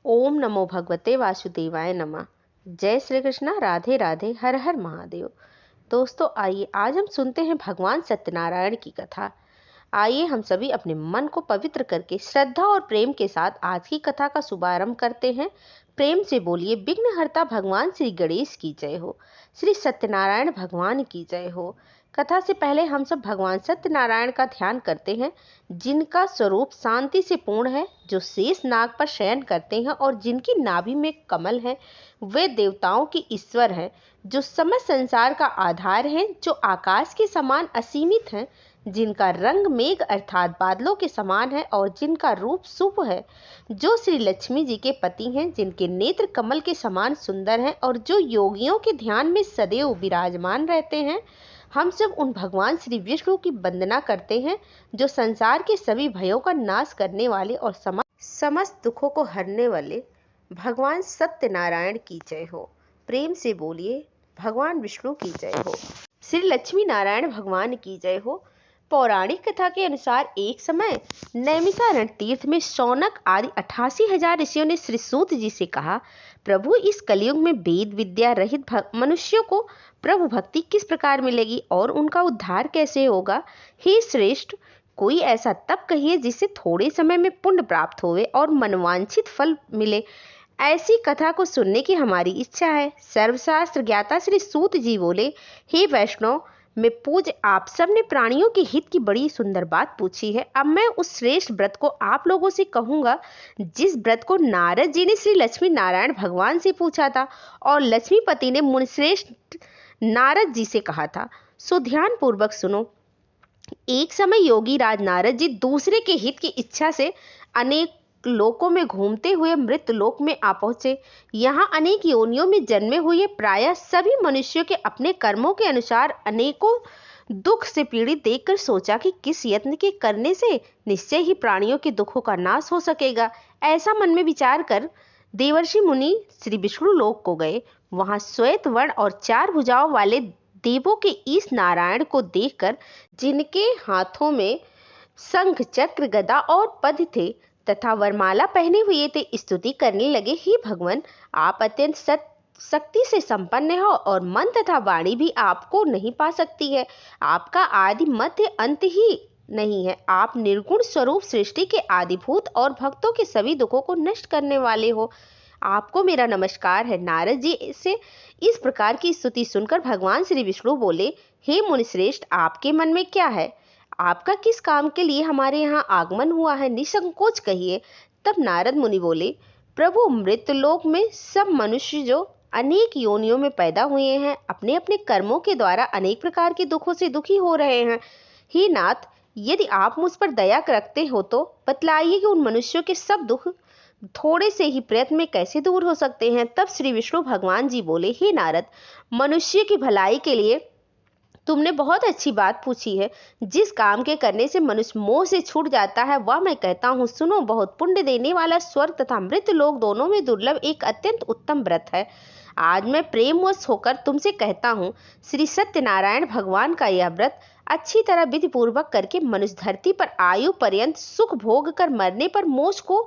ओम नमो भगवते वासुदेवाय नमः। जय श्री कृष्णा, राधे राधे, हर हर महादेव। दोस्तों आइए आज हम सुनते हैं भगवान सत्यनारायण की कथा। आइए हम सभी अपने मन को पवित्र करके श्रद्धा और प्रेम के साथ आज की कथा का शुभारंभ करते हैं। प्रेम से बोलिए विघ्नहर्ता भगवान श्री गणेश की जय हो, श्री सत्यनारायण भगवान की जय हो। कथा से पहले हम सब भगवान सत्यनारायण का ध्यान करते हैं, जिनका स्वरूप शांति से पूर्ण है, जो शेष नाग पर शयन करते हैं और जिनकी नाभि में कमल है। वे देवताओं के ईश्वर हैं, जो समस्त संसार का आधार हैं, जो आकाश के समान असीमित हैं, जिनका रंग मेघ अर्थात बादलों के समान है और जिनका रूप शुभ है, जो श्री लक्ष्मी जी के पति हैं, जिनके नेत्र कमल के समान सुंदर हैं और जो योगियों के ध्यान में सदैव विराजमान रहते हैं। हम सब उन भगवान श्री विष्णु की वंदना करते हैं, जो संसार के सभी भयों का नाश करने वाले और समस्त दुखों को हरने वाले भगवान सत्यनारायण की जय हो। प्रेम से बोलिए भगवान विष्णु की जय हो, श्री लक्ष्मी नारायण भगवान की जय हो। पौराणिक कथा के अनुसार एक समय नैमिषारण्य तीर्थ में शौनक आदि 88,000 ऋषियों ने श्री सूत जी से कहा, प्रभु इस कलयुग में वेद विद्या रहित मनुष्यों को प्रभु भक्ति किस प्रकार मिलेगी और उनका उद्धार कैसे होगा। हे श्रेष्ठ, कोई ऐसा तप कहिए जिससे थोड़े समय में पुण्य प्राप्त होवे और मनवांछित फल मिले। ऐसी कथा को सुनने की हमारी इच्छा है। सर्वशास्त्र ज्ञाता श्री सूत जी बोले, हे वैष्णव, मैं पूज आप सब ने प्राणियों के हित की बड़ी सुंदर बात पूछी है। अब मैं उस श्रेष्ठ व्रत को आप लोगों से कहूंगा, जिस व्रत को नारद जी ने श्री लक्ष्मी नारायण भगवान से पूछा था और लक्ष्मीपति ने मुनिश्रेष्ठ नारद जी से कहा था। सो ध्यान पूर्वक सुनो। एक समय योगी राज नारद जी दूसरे के हित की इच्छा से अनेक लोकों में घूमते हुए मृत लोक में आ पहुंचे। यहाँ अनेक योनियों में जन्मे हुए प्रायः सभी मनुष्यों के अपने कर्मों के अनुसार अनेकों दुख से पीड़ित देखकर सोचा कि किस यत्न के करने से निश्चय ही प्राणियों के दुखों का नाश हो सकेगा। ऐसा मन में विचार कर देवर्षि मुनि श्री विष्णु लोक को गए। वहां श्वेत वर्ण और 4 भुजाओं वाले देवों के इस नारायण को देखकर, जिनके हाथों में शंख चक्र गदा और पद थे तथा वरमाला पहने हुए थे, स्तुति करने लगे, हे भगवान, आप अत्यंत शक्ति से संपन्न हो और मन तथा वाणी भी आपको नहीं पा सकती है। आपका आदि मध्य अंत ही नहीं है। आप निर्गुण स्वरूप सृष्टि के आदिभूत और भक्तों के सभी दुखों को नष्ट करने वाले हो। आपको मेरा नमस्कार है। नारद जी से इस प्रकार की स्तुति सुनकर भगवान श्री विष्णु बोले, हे मुनिश्रेष्ठ, आपके मन में क्या है? आपका किस काम के लिए हमारे यहाँ आगमन हुआ है? निसंकोच कहिए। तब नारद मुनि बोले, प्रभु, मृतलोक में सब मनुष्य जो अनेक योनियों में पैदा हुए हैं, अपने अपने कर्मों के द्वारा अनेक प्रकार के दुखों से दुखी हो रहे हैं। हे नाथ, यदि आप मुझ पर दया रखते हो तो बतलाइए कि उन मनुष्यों के सब दुख थोड़े से ही प्रयत्न में कैसे दूर हो सकते हैं। तब श्री विष्णु भगवान जी बोले, हे नारद, मनुष्य की भलाई के लिए तुमने बहुत अच्छी बात पूछी है। जिस काम के करने से मनुष्य मोह से छूट जाता है, वह मैं कहता हूँ, सुनो। बहुत पुण्य देने वाला स्वर्ग तथा मृत लोक दोनों में दुर्लभ एक अत्यंत उत्तम व्रत है। आज मैं प्रेमवश होकर तुमसे कहता हूँ, श्री सत्यनारायण भगवान का यह व्रत अच्छी तरह विधि पूर्वक करके मनुष्य धरती पर आयु पर्यंत सुख भोग कर मरने पर मोक्ष को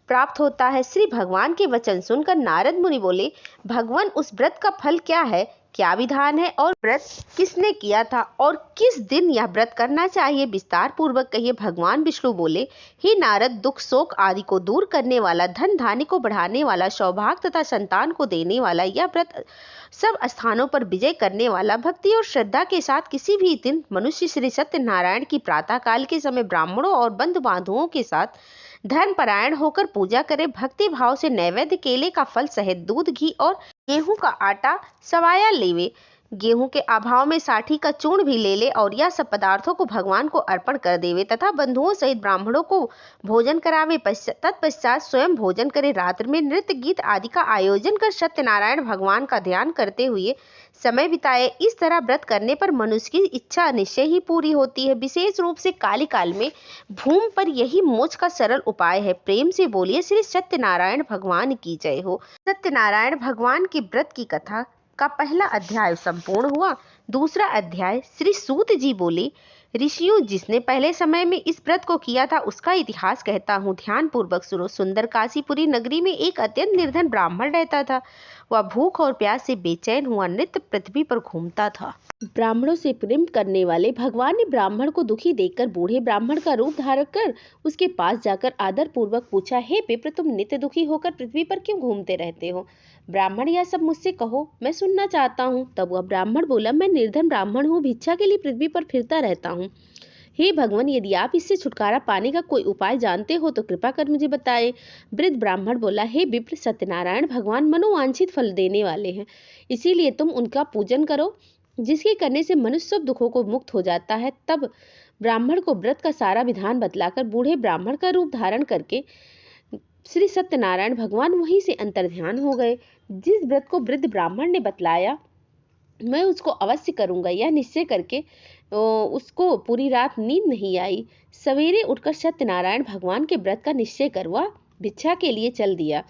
प्राप्त होता है। श्री भगवान के वचन सुनकर नारद मुनि बोले, भगवान, उस व्रत का फल क्या है, क्या विधान है और व्रत किसने किया था और किस दिन यह व्रत करना चाहिए? विस्तार पूर्वक कहिए। भगवान विष्णु बोले, हे नारद, दुख शोक आदि को दूर करने वाला, धन धान्य को बढ़ाने वाला, सौभाग्य तथा संतान को देने वाला यह व्रत सब स्थानों पर विजय करने वाला, भक्ति और श्रद्धा के साथ किसी भी दिन मनुष्य श्री सत्यनारायण की प्रातः काल के समय ब्राह्मणों और बंधु बांधुओं के साथ धर्मपरायण होकर पूजा करे, भक्ति भाव से नैवेद्य केले का फल सहित दूध, घी और गेहूं का आटा सवाया लेवे। गेहूं के अभाव में साठी का चूर्ण भी ले ले और यह सब पदार्थों को भगवान को अर्पण कर देवे तथा बंधुओं सहित ब्राह्मणों को भोजन करावे। तत्पश्चात स्वयं भोजन करे। रात्र में नृत्य गीत आदि का आयोजन कर सत्यनारायण भगवान का ध्यान करते हुए समय बिताए। इस तरह व्रत करने पर मनुष्य की इच्छा निश्चय ही पूरी होती है। विशेष रूप से काली काल में भूमि पर यही मोक्ष का सरल उपाय है। प्रेम से बोलिए श्री सत्यनारायण भगवान की जय हो। सत्यनारायण भगवान की व्रत की कथा का पहला अध्याय संपूर्ण हुआ। दूसरा अध्याय श्री सूत जी बोले, ऋषियों, जिसने पहले समय में इस व्रत को किया था उसका इतिहास कहता हूँ, ध्यान पूर्वक सुनो। सुंदर काशीपुरी नगरी में एक अत्यंत निर्धन ब्राह्मण रहता था। वह भूख और प्यास से बेचैन हुआ नित्य पृथ्वी पर घूमता था। ब्राह्मणों से प्रेम करने वाले भगवान ने ब्राह्मण को दुखी देखकर बूढ़े ब्राह्मण का रूप धारण कर उसके पास जाकर आदर पूर्वक पूछा, हे विप्र, तुम नित्य दुखी होकर पृथ्वी पर क्यों घूमते रहते हो? ब्राह्मण, यह सब मुझसे कहो, मैं सुनना चाहता हूँ। तब वह ब्राह्मण बोला, मैं निर्धन ब्राह्मण हूँ, भिक्षा के लिए पृथ्वी पर फिरता रहता हूँ। हे भगवान, यदि आप इससे छुटकारा पाने का कोई उपाय जानते हो तो कृपा कर मुझे बताएं। वृद्ध ब्राह्मण बोला, हे विप्र, सत्यनारायण भगवान मनोवांछित फल देने वाले हैं, इसीलिए तुम उनका पूजन करो, जिसके करने से मनुष्य सब दुखों को मुक्त हो जाता है। तब ब्राह्मण को व्रत का सारा विधान बतलाकर बूढ़े ब्राह्मण का रूप धारण करके श्री सत्यनारायण भगवान वहीं से अंतर्ध्यान हो गए। जिस व्रत को वृद्ध ब्राह्मण ने बतलाया मैं उसको अवश्य करूंगा, यह निश्चय करके उसको पूरी रात नींद नहीं आई। सवेरे उठकर सत्यनारायण भगवान के व्रत का निश्चय कर वह भिक्षा के लिए चल दिया।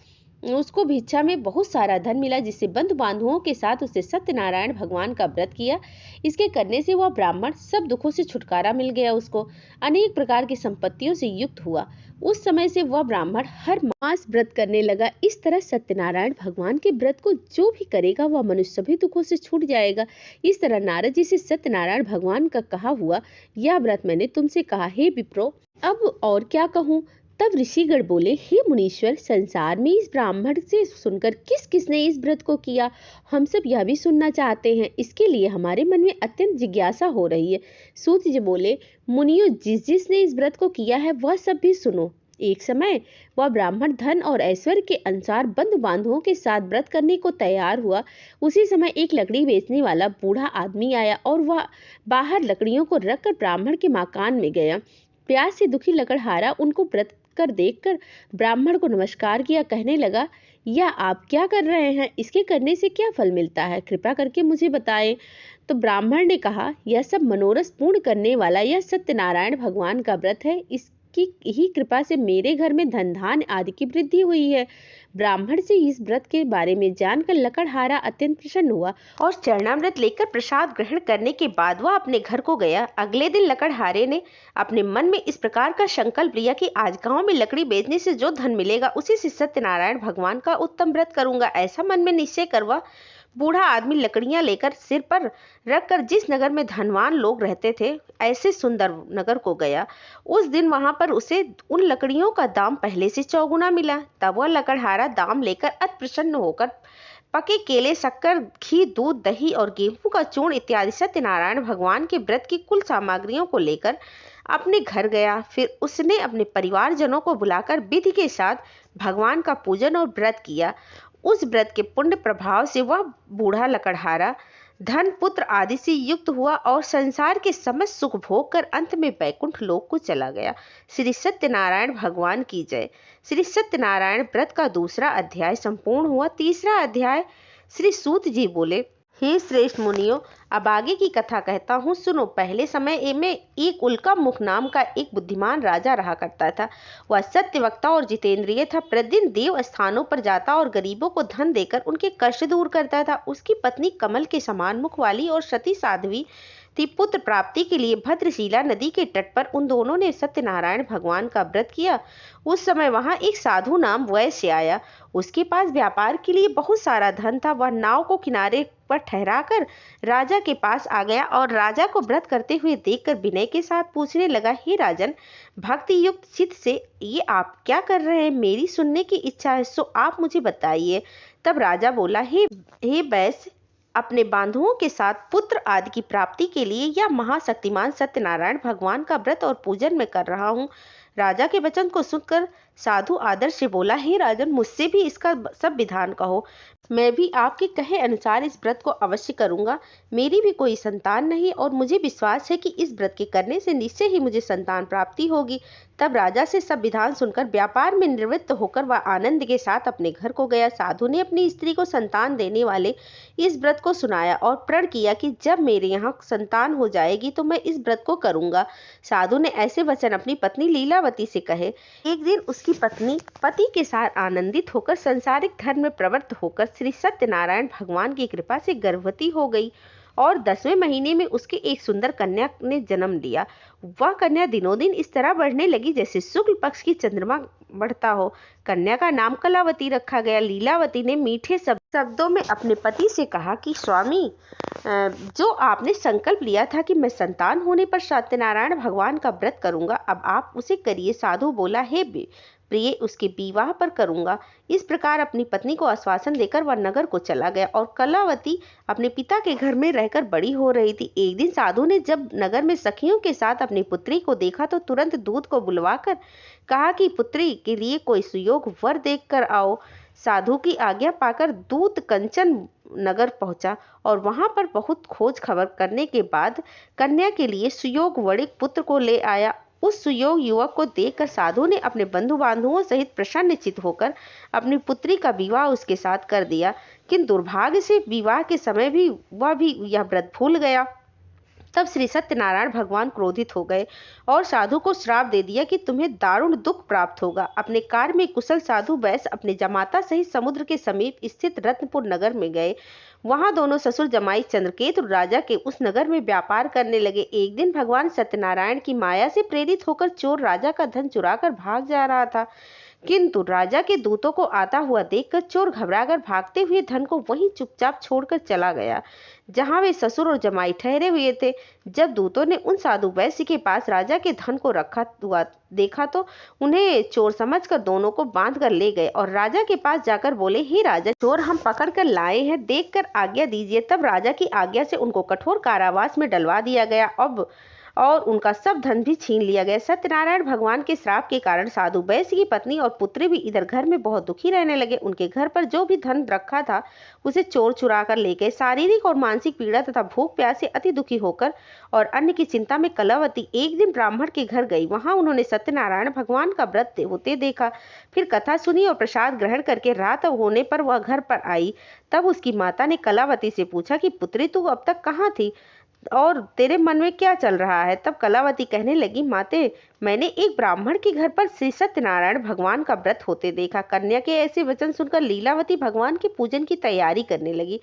उसको भिक्षा में बहुत सारा धन मिला, जिससे बंधु बांधुओं के साथ उसने सत्यनारायण भगवान का व्रत किया। इसके करने से वह ब्राह्मण सब दुखों से छुटकारा मिल गया, उसको अनेक प्रकार की संपत्तियों से युक्त हुआ। उस समय से वह ब्राह्मण हर मास व्रत करने लगा। इस तरह सत्यनारायण भगवान के व्रत को जो भी करेगा वह मनुष्य सभी दुखों से छूट जाएगा। इस तरह नारद जी से सत्यनारायण भगवान का कहा हुआ यह व्रत मैंने तुमसे कहा, हे विप्रो, अब और क्या कहूँ। तब ऋषिगण बोले, हे मुनीश्वर, संसार में इस ब्राह्मण से सुनकर किस किसने इस व्रत को किया, हम सब यह भी सुनना चाहते हैं। इसके लिए हमारे मन में अत्यंत जिज्ञासा हो रही है। सूत जी बोले, मुनियों, जिसने इस व्रत को किया है वह सब भी सुनो। एक समय वह ब्राह्मण धन और ऐश्वर्य के अनुसार बंधु बांधुओं के साथ व्रत करने को तैयार हुआ। उसी समय एक लकड़ी बेचने वाला बूढ़ा आदमी आया और वह बाहर लकड़ियों को रखकर ब्राह्मण के मकान में गया। प्यास से दुखी लकड़हारा उनको व्रत कर देखकर ब्राह्मण को नमस्कार किया, कहने लगा, यह आप क्या कर रहे हैं? इसके करने से क्या फल मिलता है? कृपा करके मुझे बताएं। तो ब्राह्मण ने कहा, यह सब मनोरथ पूर्ण करने वाला यह सत्यनारायण भगवान का व्रत है। इसकी ही कृपा से मेरे घर में धन धान आदि की वृद्धि हुई है। ब्राह्मण से इस व्रत के बारे में जानकर लकड़हारा अत्यंत प्रसन्न हुआ और चरणामृत लेकर प्रसाद ग्रहण करने के बाद वह अपने घर को गया। अगले दिन लकड़हारे ने अपने मन में इस प्रकार का संकल्प लिया कि आज गांव में लकड़ी बेचने से जो धन मिलेगा उसी से सत्यनारायण भगवान का उत्तम व्रत करूंगा। ऐसा मन में निश्चय कर वह बूढ़ा आदमी लकड़ियां लेकर सिर पर रखकर जिस नगर में धनवान लोग रहते थे ऐसे सुंदर नगर को गया। उस दिन वहां पर उसे उन लकड़ियों का दाम पहले से चौगुना मिला। तब वह लकड़हारा दाम लेकर अति प्रसन्न होकर पके केले, शक्कर, घी, दूध, दही और गेहूं का चूर्ण इत्यादि सत्यनारायण भगवान के व्रत की कुल सामग्रियों को लेकर अपने घर गया। फिर उसने अपने परिवारजनों को बुलाकर विधि के साथ भगवान का पूजन और व्रत किया। उस व्रत के पुण्य प्रभाव से वह बूढ़ा लकड़हारा धन, पुत्र आदि से युक्त हुआ और संसार के समस्त सुख भोग कर अंत में वैकुंठ लोक को चला गया। श्री सत्यनारायण भगवान की जय। श्री सत्यनारायण व्रत का दूसरा अध्याय संपूर्ण हुआ। तीसरा अध्याय। श्री सूत जी बोले, हे श्रेष्ठ मुनियों, अब आगे की कथा कहता हूँ, सुनो। पहले समय में एक उल्का मुख नाम का एक बुद्धिमान राजा रहा करता था। वह सत्यवक्ता और जितेंद्रिय था। प्रतिदिन देव स्थानों पर जाता और गरीबों को धन देकर उनके कष्ट दूर करता था। उसकी पत्नी कमल के समान मुख वाली और सती साध्वी थी। पुत्र प्राप्ति के लिए भद्रशिला नदी के तट पर उन दोनों ने सत्यनारायण भगवान का व्रत किया। उस समय वहां एक साधु नाम वैश्य आया। उसके पास व्यापार के लिए बहुत सारा धन था। वह नाव को किनारे पर ठहराकर राजा के पास आ गया और राजा को व्रत करते हुए देखकर विनय के साथ पूछने लगा, हे राजन, भक्ति युक्त चित्त से ये आप क्या कर रहे हैं? मेरी सुनने की इच्छा है, सो आप मुझे बताइए। तब राजा बोला, हे वैश्य, अपने बांधुओं के साथ पुत्र आदि की प्राप्ति के लिए यह महाशक्तिमान सत्यनारायण भगवान का व्रत और पूजन मैं कर रहा हूँ। राजा के वचन को सुनकर साधु आदर से बोला, हे राजन, मुझसे भी इसका सब विधान कहो। मैं भी आपके कहे अनुसार इस व्रत को अवश्य करूंगा। मेरी भी कोई संतान नहीं और मुझे विश्वास है कि इस व्रत के करने से निश्चय ही मुझे संतान प्राप्ति होगी। तब राजा से सब विधान सुनकर व्यापार में निवृत्त होकर वह आनंद के साथ अपने घर को गया। साधु ने अपनी स्त्री को संतान देने वाले इस व्रत को सुनाया और प्रण किया कि जब मेरे यहाँ संतान हो जाएगी तो मैं इस व्रत को करूंगा। साधु ने ऐसे वचन अपनी पत्नी लीलावती से कहे। एक दिन उसकी पत्नी पति के साथ आनंदित होकर संसारिक धर्म में प्रवृत्त होकर श्री सत्यनारायण भगवान की कृपा से गर्भवती हो गई और 10वें महीने में उसके एक सुंदर कन्या ने जन्म लिया। वह कन्या दिनों दिन इस तरह बढ़ने लगी जैसे शुक्ल पक्ष की चंद्रमा बढ़ता हो। कन्या का नाम कलावती रखा गया। लीलावती ने मीठे शब्दों में अपने पति से कहा कि स्वामी, जो आपने संकल्प लिया था कि मैं संतान होने पर सत्यनारायण भगवान का व्रत करूंगा, अब आप उसे करिए। साधु बोला, हे प्रिय, उसके विवाह पर करूंगा। इस प्रकार अपनी पत्नी को आश्वासन देकर वह नगर को चला गया और कलावती अपने पिता के घर में रहकर बड़ी हो रही थी। एक दिन साधु ने जब नगर में सखियों के साथ अपनी पुत्री को देखा तो तुरंत दूत को बुलवाकर कहा कि पुत्री के लिए कोई सुयोग वर देख कर आओ। साधु की आज्ञा पाकर दूत कंचन नगर पहुंचा और वहां पर बहुत खोज खबर करने के बाद कन्या के लिए सुयोग वणिक पुत्र को ले आया। उस सुयोग युवक को देखकर साधु ने अपने बंधु बांधवों सहित प्रसन्नचित्त होकर अपनी पुत्री का विवाह उसके साथ कर दिया। किंतु दुर्भाग्य से विवाह के समय भी वह भी यह व्रत भूल गया। तब श्री सत्यनारायण भगवान क्रोधित हो गए और साधु को श्राप दे दिया कि तुम्हें दारुण दुख प्राप्त होगा। अपने कार्य में कुशल साधु वैश्य अपने जमाता सहित समुद्र के समीप स्थित रत्नपुर नगर में गए। वहां दोनों ससुर जमाई चंद्रकेतु राजा के उस नगर में व्यापार करने लगे। एक दिन भगवान सत्यनारायण की माया से प्रेरित होकर चोर राजा का धन चुराकर भाग जा रहा था, किंतु राजा के दूतों को आता हुआ देखकर चोर घबराकर भागते हुए धन को वहीं चुपचाप छोड़कर चला गया जहां वे ससुर और जमाई ठहरे हुए थे। जब दूतों ने उन साधु वैश्य के पास राजा के धन को रखा हुआ देखा तो उन्हें चोर समझकर दोनों को बांध कर ले गए और राजा के पास जाकर बोले, हे राजा, चोर हम पकड़ कर लाए हैं, देख कर आज्ञा दीजिए। तब राजा की आज्ञा से उनको कठोर कारावास में डलवा दिया गया और उनका सब धन भी छीन लिया गया। सत्यनारायण भगवान के श्राप के कारण साधु वैश्य की पत्नी और पुत्री भी इधर घर में बहुत दुखी रहने लगे। उनके घर पर जो भी धन रखा था उसे चोर चुरा कर ले गए। शारीरिक और मानसिक पीड़ा तथा भूख प्यास से अति दुखी होकर और अन्य की चिंता में कलावती एक दिन ब्राह्मण के घर गई। वहां उन्होंने सत्यनारायण भगवान का व्रत होते देखा। फिर कथा सुनी और प्रसाद ग्रहण करके रात होने पर वह घर पर आई। तब उसकी माता ने कलावती से पूछा कि पुत्री, तू अब तक कहाँ थी और तेरे मन में क्या चल रहा है? तब कलावती कहने लगी, माते, मैंने एक ब्राह्मण के घर पर श्री सत्यनारायण भगवान का व्रत होते देखा। कन्या के ऐसे वचन सुनकर लीलावती भगवान के पूजन की तैयारी करने लगी।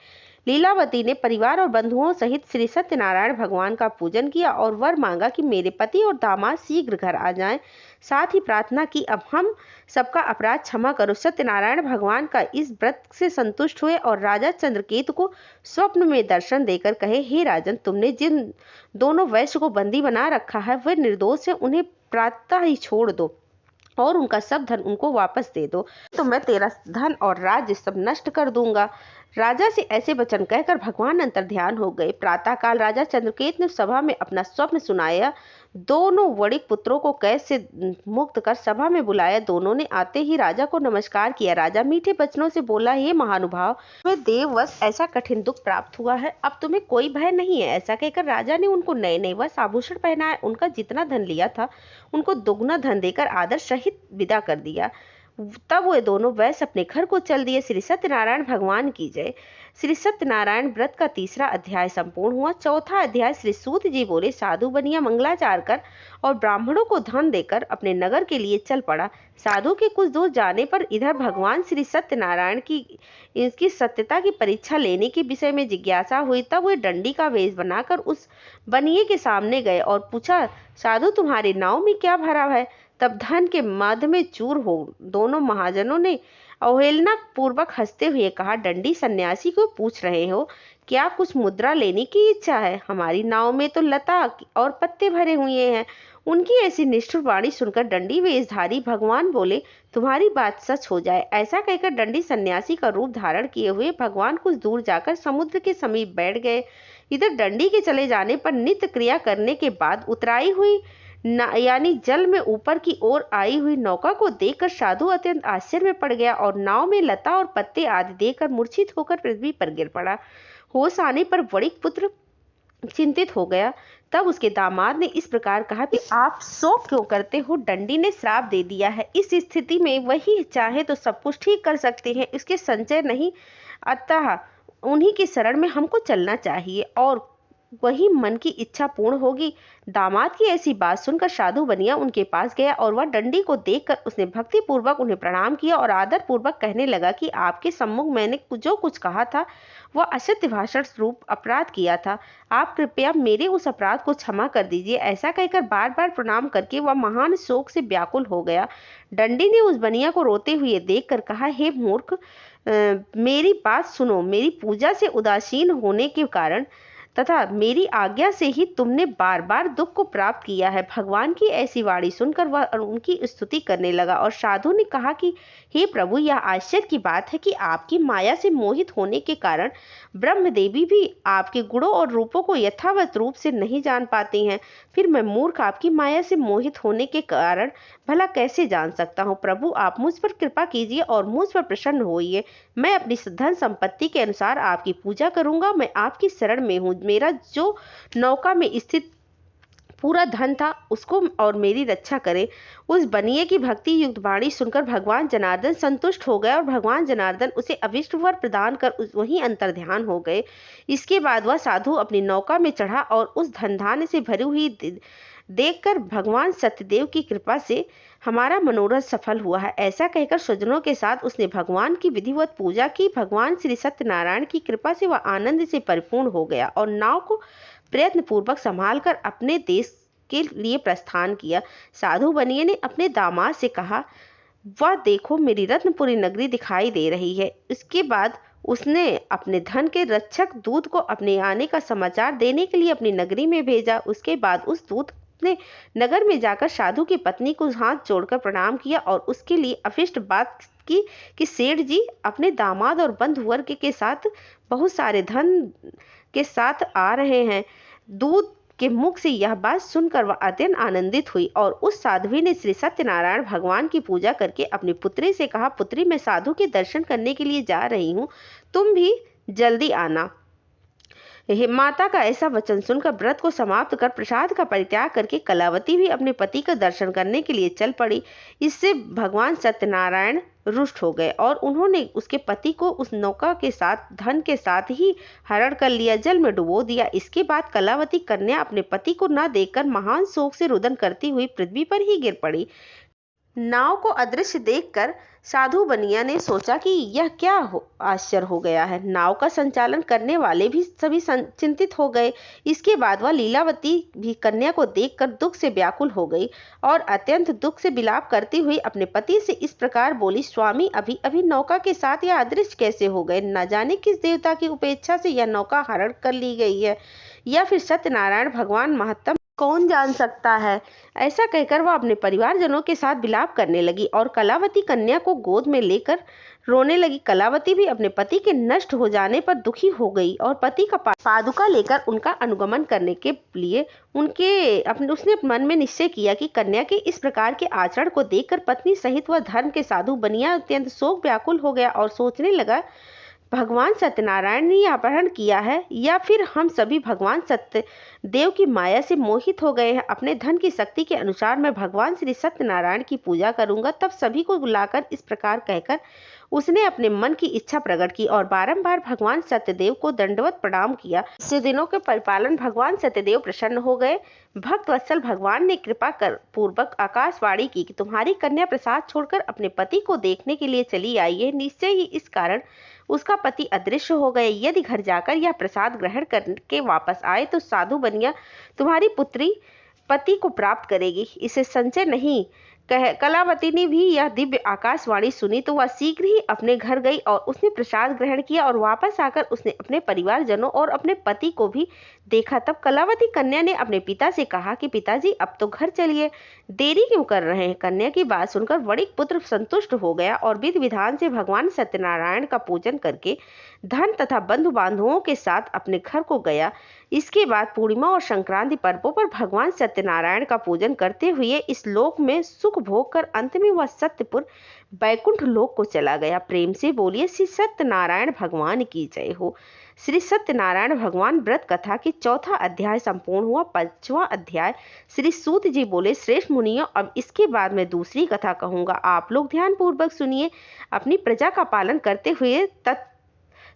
लीलावती ने परिवार और बंधुओं सहित श्री सत्यनारायण भगवान का पूजन किया और वर मांगा कि मेरे पति और दामाद शीघ्र घर आ जाएं। साथ ही प्रार्थना की, अब हम सबका अपराध क्षमा करो। सत्यनारायण भगवान का इस व्रत से संतुष्ट हुए और राजा चंद्रकेतु को स्वप्न में दर्शन देकर कहे, हे राजन, तुमने जिन दोनों वैश्य को बंदी बना रखा है वे निर्दोष है, उन्हें प्रातः ही छोड़ दो और उनका सब धन उनको वापस दे दो, तो मैं तेरा धन और राज्य सब नष्ट कर दूंगा। राजा से ऐसे वचन कहकर भगवान अंतर ध्यान हो गए। प्रातःकाल राजा चंद्रकेत ने सभा में अपना स्वप्न सुनाया। दोनों वणिक पुत्रों को कैद से मुक्त कर सभा में बुलाया। दोनों ने आते ही राजा को नमस्कार किया। राजा मीठे वचनों से बोला, हे महानुभाव, तुम्हें देववश ऐसा कठिन दुख प्राप्त हुआ है, अब तुम्हें कोई भय नहीं है। ऐसा कहकर राजा ने उनको नए नए वस्त्र आभूषण पहनाए। उनका जितना धन लिया था उनको दोगुना धन देकर आदर सहित विदा कर दिया। तब वे दोनों वैश्य अपने घर को चल दिए। श्री सत्यनारायण भगवान की जय। श्री सत्यनारायण व्रत का तीसरा अध्याय संपूर्ण हुआ। चौथा अध्याय श्री सूत जी बोले, साधु बनिया मंगलाचार कर और ब्राह्मणों को धन देकर अपने नगर के लिए चल पड़ा। साधु के कुछ दूर जाने पर इधर भगवान श्री सत्यनारायण की इसकी सत्यता की परीक्षा लेने के विषय में जिज्ञासा हुई। तब वे डंडी का वेश बनाकर उस बनिए के सामने गए और पूछा, साधु, तुम्हारे नाव में क्या भरा है? तब धन के मद में चूर हो दोनों महाजनों ने अवहेलना पूर्वक हंसते हुए कहा, डंडी सन्यासी को पूछ रहे हो, क्या कुछ मुद्रा लेने की इच्छा है? हमारी नाव में तो लता और पत्ते भरे हुए हैं। उनकी ऐसी निष्ठुर वाणी सुनकर डंडी वेशधारी भगवान बोले, तुम्हारी बात सच हो जाए। ऐसा कहकर डंडी सन्यासी का रूप धारण किए हुए भगवान कुछ दूर जाकर समुद्र के समीप बैठ गए। इधर डंडी के चले जाने पर नित्य क्रिया करने के बाद उतराई हुई यानी जल में ऊपर की ओर आई हुई नौका को देखकर साधु अत्यंत आश्चर्य में पड़ गया और नाव में लता और पत्ते आदि देखकर मूर्छित होकर पृथ्वी पर गिर पड़ा। होश आने पर वणिक पुत्र चिंतित हो गया। तब उसके दामाद ने इस प्रकार कहा कि आप शोक क्यों करते हो? डंडी ने श्राप दे दिया है। इस स्थिति में वही चाहे तो सब कुछ ठीक कर सकते हैं, इसके संचय नहीं, अतः उन्हीं की शरण में हमको चलना चाहिए और वही मन की इच्छा पूर्ण होगी। दामाद की ऐसी बात सुनकर साधु बनिया उनके पास गया और वह डंडी को देखकर उसने भक्ति पूर्वक उन्हें प्रणाम किया और आदर पूर्वक कहने लगा कि आपके सम्मुख मैंने जो कुछ कहा था वह असत्य भाषण रूप अपराध किया था। आप कृपया मेरे उस अपराध को क्षमा कर दीजिए। ऐसा कहकर बार बार प्रणाम करके वह महान शोक से व्याकुल हो गया। डंडी ने उस बनिया को रोते हुए देखकर कहा, हे मूर्ख, मेरी बात सुनो। मेरी पूजा से उदासीन होने के कारण तथा मेरी आज्ञा से ही तुमने बार बार दुख को प्राप्त किया है। भगवान की ऐसी वाणी सुनकर वह उनकी स्तुति करने लगा और साधु ने कहा कि हे प्रभु, यह आश्चर्य की बात है कि आपकी माया से मोहित होने के कारण ब्रह्मदेवी भी आपके गुणों और रूपों को यथावत रूप से नहीं जान पाती हैं। फिर मैं मूर्ख आपकी माया से मोहित होने के कारण भला कैसे जान सकता हूँ। प्रभु, आप मुझ पर कृपा कीजिए और मुझ पर प्रसन्न होइए। मैं अपनी धन संपत्ति के अनुसार आपकी पूजा करूंगा। मैं आपकी शरण में हूँ। मेरा जो नौका में स्थित पूरा धन था उसको और मेरी रक्षा करें। उस बनिए की भक्ति युक्त वाणी सुनकर भगवान जनार्दन संतुष्ट हो गए और भगवान जनार्दन उसे अभिष्ट वर प्रदान कर वहीं अंतर्ध्यान हो गए। इसके बाद वह साधु अपनी नौका में चढ़ा और उस धन धान्य से भरी हुई देखकर भगवान सत्यदेव की कृपा से हमारा मनोरथ सफल हुआ है, ऐसा कहकर स्वजनों के साथ उसने भगवान की विधिवत पूजा की। भगवान श्री सत्यनारायण की कृपा से वह आनंद से परिपूर्ण हो गया और नाव को प्रयत्न पूर्वक संभाल कर अपने देश के लिए प्रस्थान किया। साधु बनिए ने अपने दामाद से कहा, वह देखो, मेरी रत्नपुरी नगरी दिखाई दे रही है। इसके बाद उसने अपने धन के रक्षक दूत को अपने आने का समाचार देने के लिए अपनी नगरी में भेजा। उसके बाद उस दूत ने नगर में जाकर साधु की पत्नी को हाथ जोड़कर प्रणाम किया और उसके लिए अभिष्ट बात की कि सेठ जी अपने दामाद और बंधु वर्ग के साथ बहुत सारे धन के साथ आ रहे हैं। दूत के मुख से यह बात सुनकर वह अत्यंत आनंदित हुई और उस साध्वी ने श्री सत्यनारायण भगवान की पूजा करके अपनी पुत्री से कहा, पुत्री, मैं साधु के दर्शन करने के लिए जा रही हूँ, तुम भी जल्दी आना। माता का ऐसा वचन सुनकर व्रत को समाप्त कर प्रसाद का परित्याग करके कलावती भी अपने पति का दर्शन करने के लिए चल पड़ी। इससे भगवान सत्यनारायण रुष्ट हो गए और उन्होंने उसके पति को उस नौका के साथ धन के साथ ही हरण कर लिया, जल में डुबो दिया। इसके बाद कलावती कन्या अपने पति को न देखकर महान शोक से रुदन करती हुई पृथ्वी पर ही गिर पड़ी। नाव को अदृश्य देखकर साधु बनिया ने सोचा कि यह क्या आश्चर्य हो गया है। नाव का संचालन करने वाले भी सभी चिंतित हो गए। इसके बाद वह लीलावती भी कन्या को देखकर दुख से व्याकुल हो गई और अत्यंत दुख से विलाप करती हुई अपने पति से इस प्रकार बोली, स्वामी, अभी अभी नौका के साथ यह अदृश्य कैसे हो गए? न जाने किस देवता की उपेक्षा से यह नौका हरण कर ली गई है या फिर सत्यनारायण भगवान महत्तम कौन जान सकता है। ऐसा कहकर वह अपने परिवारजनों के साथ विलाप करने लगी और कलावती कन्या को गोद में लेकर रोने लगी। कलावती भी अपने पति के नष्ट हो जाने पर दुखी हो गई और पति का पादुका लेकर उनका अनुगमन करने के लिए उसने मन में निश्चय किया कि कन्या के इस प्रकार के आचरण को देखकर पत्नी सहित वह धर्म के साधु बनिया अत्यंत शोक व्याकुल हो गया और सोचने लगा, भगवान सत्यनारायण ने यह अपहरण किया है या फिर हम सभी भगवान सत्यदेव की माया से मोहित हो गए हैं। अपने धन की शक्ति के अनुसार मैं भगवान श्री सत्यनारायण की पूजा करूंगा। तब सभी को बुलाकर इस प्रकार कहकर उसने अपने मन की इच्छा प्रकट की और बारंबार भगवान सत्यदेव को दंडवत प्रणाम किया। इससे दिनों के परिपालन भगवान सत्यदेव प्रसन्न हो गए। भक्त वत्सल भगवान ने कृपा कर पूर्वक आकाशवाणी की कि तुम्हारी कन्या प्रसाद छोड़कर अपने पति को देखने के लिए चली आई है। निश्चय ही इस कारण उसका पति अदृश्य हो गए। यदि घर जाकर यह प्रसाद ग्रहण करके वापस आए तो साधु बनिया तुम्हारी पुत्री पति को प्राप्त करेगी। इसे संचय नहीं। कलावती ने भी यह दिव्य आकाशवाणी सुनी तो वह शीघ्र ही अपने घर गई और उसने प्रसाद ग्रहण किया और वापस आकर उसने अपने परिवारजनों और अपने पति को भी देखा। तब कलावती कन्या ने अपने पिता से कहा कि पिताजी, अब तो घर चलिए, देरी क्यों कर रहे हैं? कन्या की बात सुनकर वणिक पुत्र संतुष्ट हो गया और विधि विधान से भगवान सत्यनारायण का पूजन करके धन तथा बंधु बांधवों के साथ अपने घर को गया। इसके बाद पूर्णिमा और संक्रांति पर्वों पर भगवान सत्यनारायण का पूजन करते हुए इस लोक में सुख भोग कर अंत में वह सत्यपुर बैकुंठ लोक को चला गया। प्रेम से बोलिए श्री सत्यनारायण भगवान की जय हो। श्री सत्यनारायण भगवान व्रत कथा की चौथा अध्याय संपूर्ण हुआ। पांचवा अध्याय। श्री सूत जी बोले, श्रेष्ठ मुनियों, अब इसके बाद मैं दूसरी कथा कहूंगा, आप लोग ध्यान पूर्वक सुनिए। अपनी प्रजा का पालन करते हुए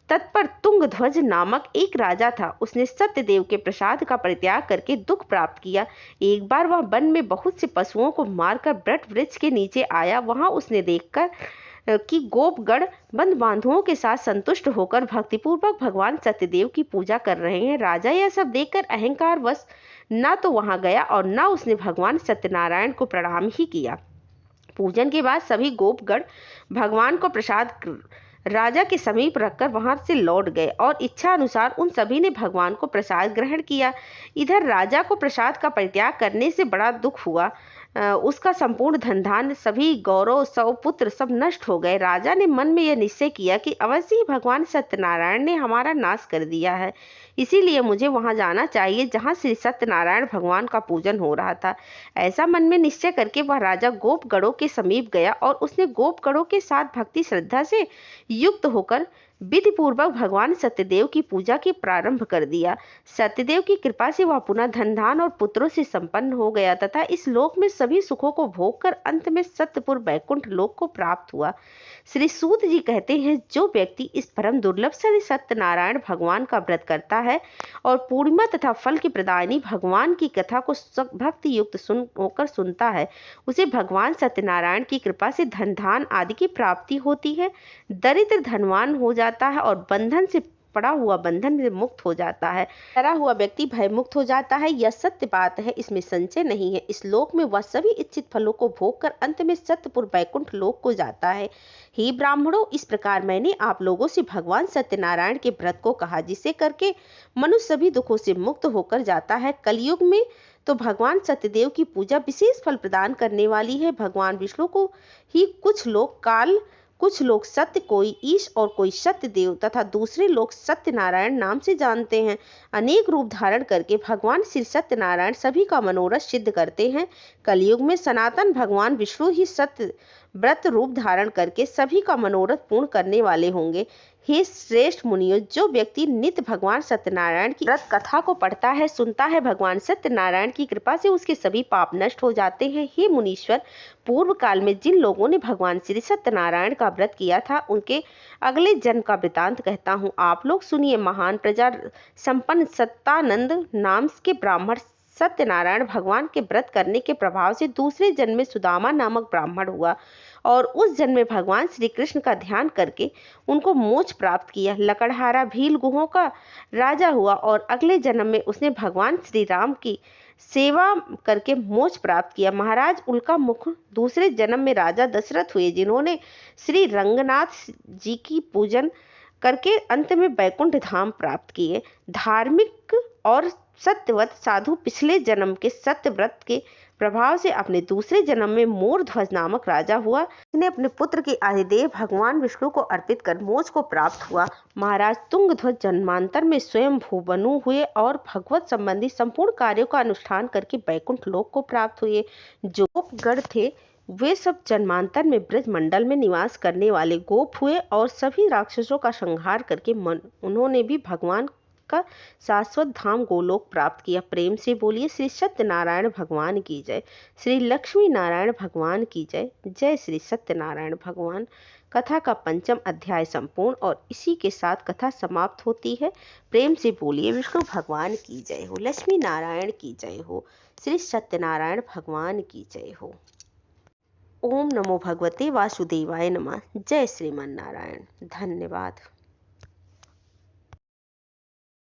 तत्पर तुंगध्वज नामक एक राजा था। उसने सत्यदेव के प्रसाद का परित्याग करके दुख प्राप्त किया। एक बार वह वन में बहुत से पशुओं को मारकर वट वृक्ष के नीचे आया। वहां उसने देखकर कि गोपगण बंद बांधुओं के साथ संतुष्ट होकर भक्तिपूर्वक भगवान सत्यदेव की पूजा कर रहे हैं। राजा यह सब देखकर अहंकार वश न तो वहां गया और न उसने भगवान सत्यनारायण को प्रणाम ही किया। पूजन के बाद सभी गोपगण भगवान को प्रसाद राजा के समीप रखकर वहां से लौट गए और इच्छा अनुसार उन सभी ने भगवान को प्रसाद ग्रहण किया। इधर राजा को प्रसाद का परित्याग करने से बड़ा दुख हुआ। उसका संपूर्ण धन धान्य, सभी गौरव, पुत्र सब नष्ट हो गए। राजा ने मन में यह निश्चय किया कि अवश्य ही भगवान सत्यनारायण ने हमारा नाश कर दिया है, इसीलिए मुझे वहां जाना चाहिए जहां श्री सत्यनारायण भगवान का पूजन हो रहा था। ऐसा मन में निश्चय करके वह राजा गोपगणों के समीप गया और उसने गोपगणों के साथ भक्ति श्रद्धा से युक्त होकर विधि पूर्वक भगवान सत्यदेव की पूजा की प्रारंभ कर दिया। सत्यदेव की कृपा से वह पुनः धन धान और पुत्रों से संपन्न हो गया तथा इस लोक में सभी सुखों को भोग कर अंत में सत्यपुर वैकुंठ लोक को प्राप्त हुआ। श्री सूत जी कहते हैं, जो व्यक्ति इस परम दुर्लभ श्री सत्यनारायण भगवान का व्रत करता है और पूर्णिमा तथा फल की प्रदायिनी भगवान की कथा को भक्ति युक्त होकर सुनता है, उसे भगवान सत्यनारायण की कृपा से धन धान आदि की प्राप्ति होती है। दरिद्र धनवान हो जाता है और बंधन से पड़ा हुआ बंधन से मुक्त हो जाता है। डरा हुआ व्यक्ति भय मुक्त हो जाता है। यह सत्य बात है, इसमें संशय नहीं है। इस लोक में वह सभी इच्छित फलों को भोग कर अंत में सत्यपुर वैकुंठ लोक को जाता है। हे ब्राह्मणों, इस प्रकार मैंने आप लोगों से भगवान सत्यनारायण के व्रत को कहा, जिसे करके मनुष्य सभी दुखों से मुक्त होकर जाता है। कलयुग में तो भगवान सत्यदेव की पूजा विशेष फल प्रदान करने वाली है। भगवान विष्णु को ही कुछ लोग काल, कुछ लोग सत्य, कोई ईश और कोई सत्य देव तथा दूसरे लोग सत्यनारायण नाम से जानते हैं। अनेक रूप धारण करके भगवान श्री सत्यनारायण सभी का मनोरथ सिद्ध करते हैं। कलयुग में सनातन भगवान विष्णु ही सत्य व्रत रूप धारण करके सभी का मनोरथ पूर्ण करने वाले होंगे। हे श्रेष्ठ मुनियों, जो व्यक्ति नित्य भगवान सत्यनारायण की व्रत कथा को पढ़ता है, सुनता है, भगवान सत्यनारायण की कृपा से उसके सभी पाप नष्ट हो जाते हैं। हे मुनीश्वर, पूर्व काल में जिन लोगों ने भगवान श्री सत्यनारायण का व्रत किया था, उनके अगले जन्म का वृतांत कहता हूँ, आप लोग सुनिए। महान प्रजा संपन्न सत्तानंद नाम के ब्राह्मण सत्यनारायण भगवान के व्रत करने के प्रभाव से दूसरे जन्म में सुदामा नामक ब्राह्मण हुआ और उस जन्म में भगवान श्री कृष्ण का ध्यान करके उनको मोक्ष प्राप्त किया। लकड़हारा भील गुहों का राजा हुआ और अगले जन्म में उसने भगवान श्री राम की सेवा करके मोक्ष प्राप्त किया। महाराज उल्का मुख दूसरे जन्म में राजा दशरथ हुए, जिन्होंने श्री रंगनाथ जी की पूजन करके अंत में वैकुंठ धाम प्राप्त किए। धार्मिक और सत्यवत साधु पिछले जन्म के सत्य व्रत के प्रभाव से अपने दूसरे जन्म में मोरध्वज नामक राजा हुआ। उसने अपने पुत्र के आदिदेव भगवान विष्णु को अर्पित कर मोक्ष को प्राप्त हुआ। महाराज तुंगध्वज जन्मांतर में स्वयं भूबनु हुए और भगवत संबंधी संपूर्ण कार्यों का अनुष्ठान करके वैकुंठ लोक को प्राप्त हुए। जो गोपगण थे, वे सब जन्मांतर में ब्रज मंडल में निवास करने वाले गोप हुए और सभी राक्षसों का संहार करके उन्होंने भी भगवान का शाश्वत धाम गोलोक प्राप्त किया। प्रेम से बोलिए श्री सत्यनारायण भगवान की जय, श्री लक्ष्मी नारायण भगवान की जय। जय श्री सत्यनारायण भगवान। कथा का पंचम अध्याय संपूर्ण और इसी के साथ कथा समाप्त होती है। प्रेम से बोलिए विष्णु भगवान की जय हो, लक्ष्मी नारायण की जय हो, श्री सत्यनारायण भगवान की जय हो। ओम नमो भगवते वासुदेवाय नमः। जय श्रीमन नारायण। धन्यवाद।